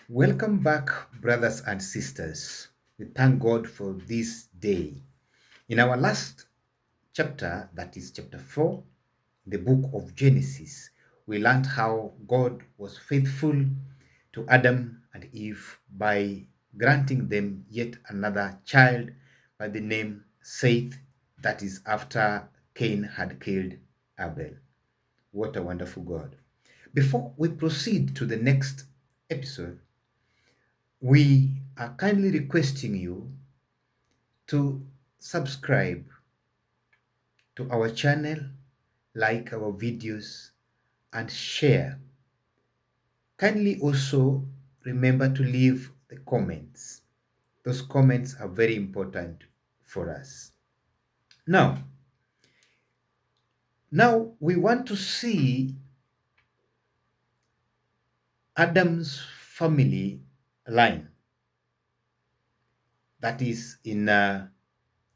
Welcome back, brothers and sisters. We thank God for this day. In our last chapter, that is chapter 4, the book of Genesis, we learned how God was faithful to Adam and Eve by granting them yet another child by the name Seth, that is after Cain had killed Abel. What a wonderful God. Before we proceed to the next episode, we are kindly requesting you to subscribe to our channel, like our videos, and share. Kindly also remember to leave the comments. Those comments are very important for us. Now, now we want to see Adam's family line. That is in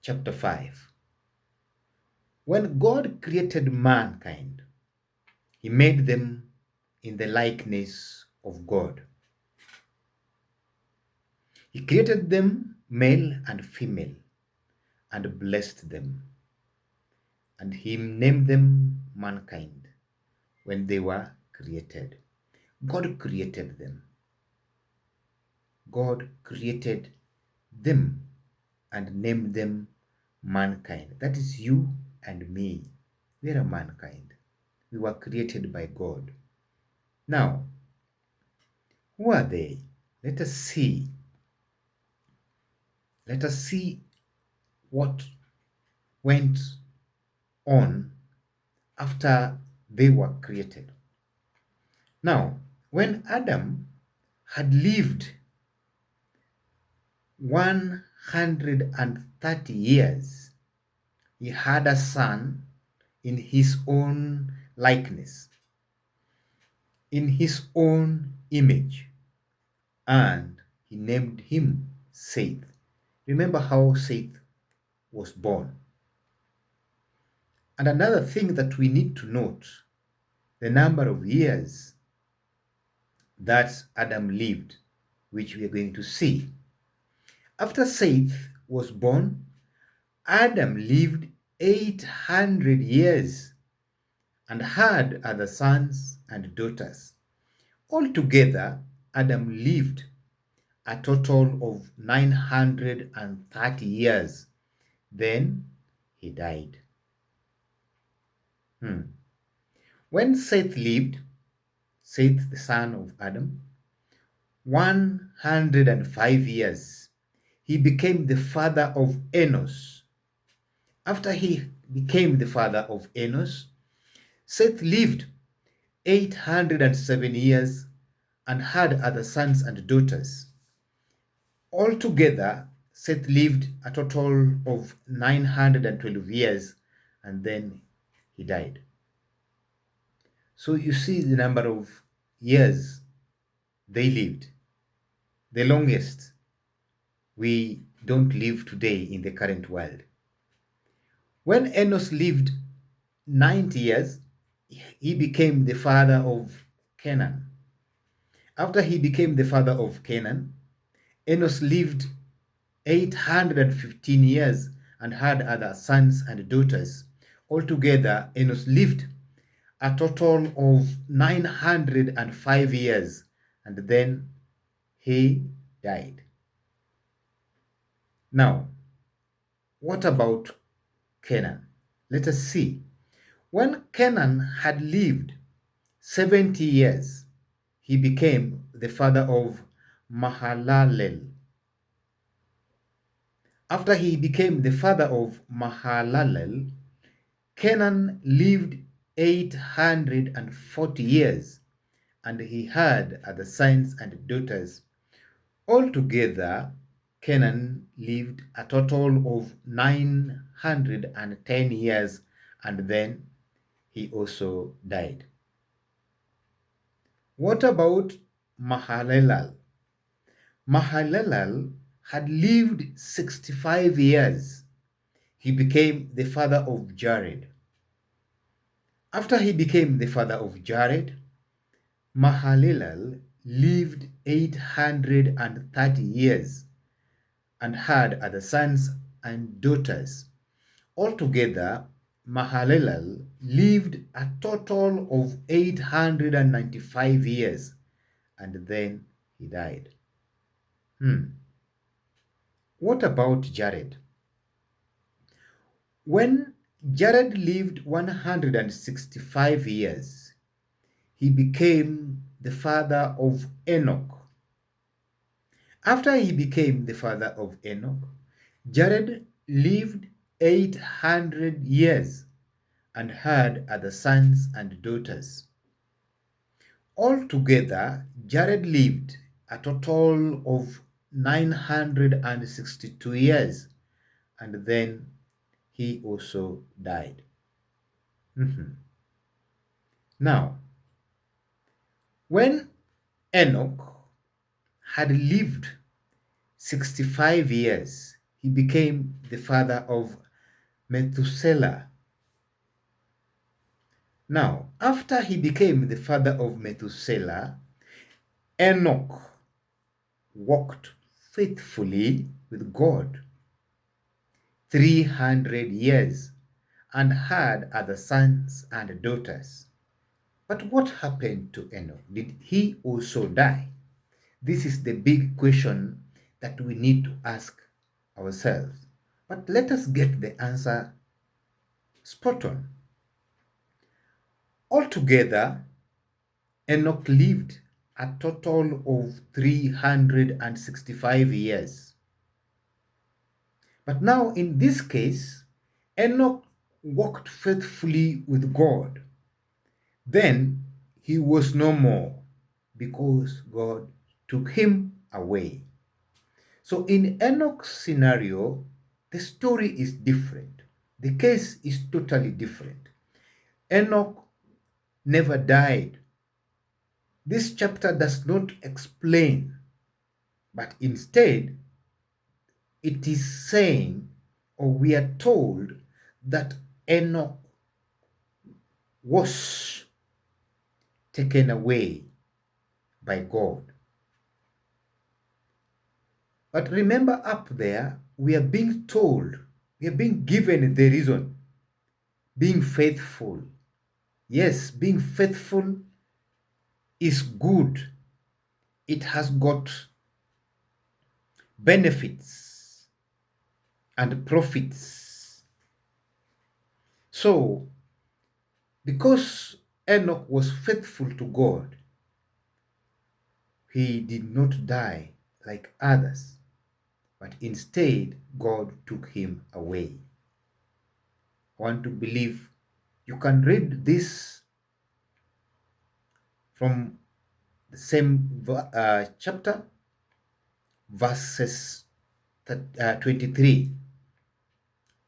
chapter 5. When God created mankind, He made them in the likeness of God. He created them male and female and blessed them. And He named them mankind when they were created. God created them. God created them and named them mankind. That is you and me. We are mankind. We were created by God. Now, who are they? Let us see. Let us see what went on after they were created. Now, when Adam had lived 130 years, he had a son in his own likeness, in his own image, and he named him Seth. Remember how Seth was born. And another thing that we need to note, the number of years that Adam lived, which we are going to see. After Seth was born, Adam lived 800 years and had other sons and daughters. Altogether, Adam lived a total of 930 years. Then he died. When Seth lived, Seth, the son of Adam, 105 years, he became the father of Enos. After he became the father of Enos, Seth lived 807 years and had other sons and daughters. Altogether, Seth lived a total of 912 years and then he died. So you see the number of years they lived. The longest we don't live today in the current world. When Enos lived 90 years, he became the father of Canaan. After he became the father of Canaan, Enos lived 815 years and had other sons and daughters. Altogether, Enos lived a total of 905 years and then he died. Now, what about Canaan? Let us see. When Canaan had lived 70 years, he became the father of Mahalalel. After he became the father of Mahalalel, Canaan lived 840 years and he had other sons and daughters. Altogether, Canaan lived a total of 910 years and then he also died. What about Mahalalel? Mahalalel had lived 65 years. He became the father of Jared. After he became the father of Jared, Mahalalel lived 830 years and had other sons and daughters. Altogether, Mahalalel lived a total of 895 years and then he died. What about Jared? When Jared lived 165 years, he became the father of Enoch. After he became the father of Enoch, Jared lived 800 years and had other sons and daughters. Altogether, Jared lived a total of 962 years and then he also died. Now, when Enoch had lived 65 years, he became the father of Methuselah. Now, after he became the father of Methuselah, Enoch walked faithfully with God 300 years and had other sons and daughters. But what happened to Enoch? Did he also die? This is the big question that we need to ask ourselves. But let us get the answer spot on. Altogether, Enoch lived a total of 365 years. But now, in this case, Enoch walked faithfully with God. Then he was no more because God took him away. So, in Enoch's scenario, the story is different. The case is totally different. Enoch never died. This chapter does not explain, but instead, it is saying, or we are told, that Enoch was taken away by God. But remember, up there, we are being told, we are being given the reason, being faithful. Yes, being faithful is good. It has got benefits and profits. So, because Enoch was faithful to God, he did not die like others, but instead God took him away. I want to believe you can read this from the same chapter, verses 23,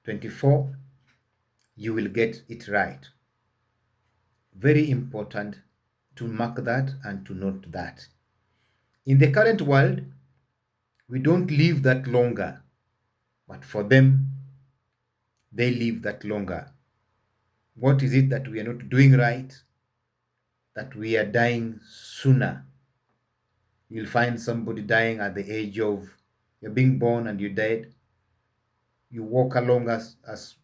24, you will get it right. Very important to mark that and to note that. In the current world, we don't live that longer, but for them, they live that longer. What is it that we are not doing right? That we are dying sooner. You'll find somebody dying at the age of, you're being born and you're dead. You walk along as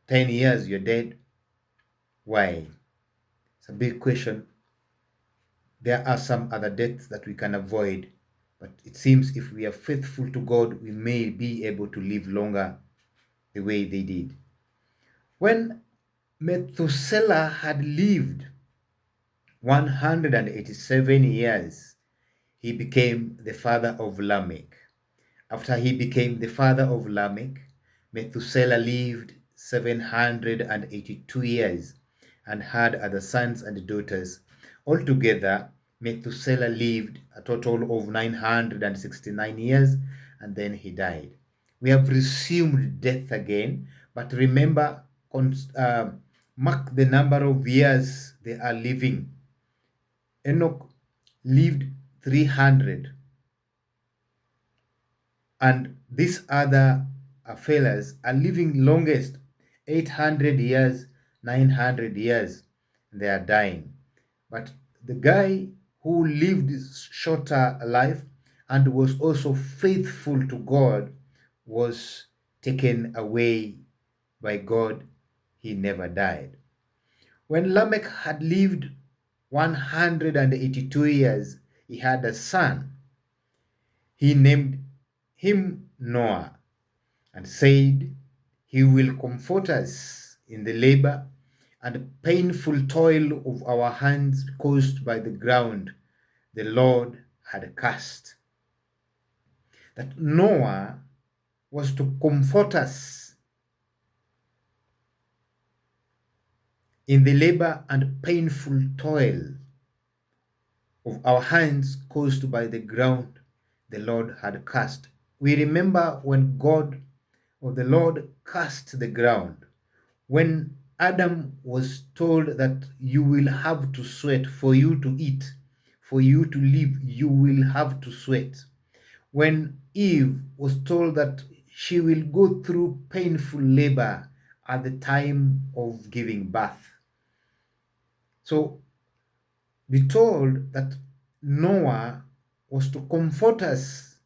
10 years, you're dead. Why? It's a big question. There are some other deaths that we can avoid, but it seems if we are faithful to God, we may be able to live longer the way they did. When Methuselah had lived 187 years, he became the father of Lamech. After he became the father of Lamech, Methuselah lived 782 years and had other sons and daughters. Altogether, Methuselah lived a total of 969 years and then he died. We have resumed death again, but remember, mark the number of years they are living. Enoch lived 300, and these other fellas are living longest 800 years, 900 years. They are dying. But the guy who lived shorter life and was also faithful to God, was taken away by God. He never died. When Lamech had lived 182 years, he had a son. He named him Noah and said, "He will comfort us in the labor and painful toil of our hands caused by the ground the Lord had cast." That Noah was to comfort us in the labor and painful toil of our hands caused by the ground the Lord had cast. We remember when God or the Lord cast the ground, when Adam was told that you will have to sweat for you to eat, for you to live, you will have to sweat. When Eve was told that she will go through painful labor at the time of giving birth. So be told that Noah was to comfort us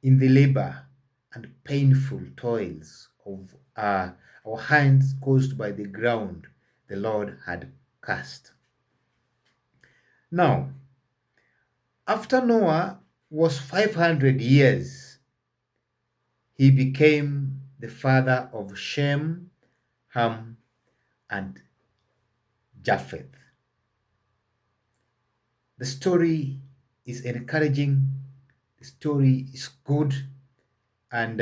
in the labor and painful toils of our hands caused by the ground the Lord had cast. Now, after Noah was 500 years, he became the father of Shem, Ham, and Japheth. The story is encouraging, the story is good, and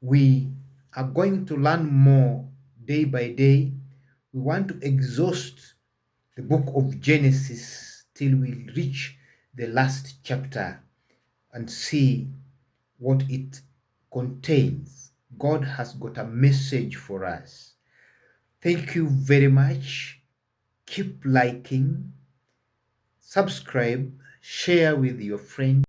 we are going to learn more day by day. We want to exhaust the book of Genesis till we reach the last chapter and see what it contains. God has got a message for us. Thank you very much. Keep liking, subscribe, share with your friends.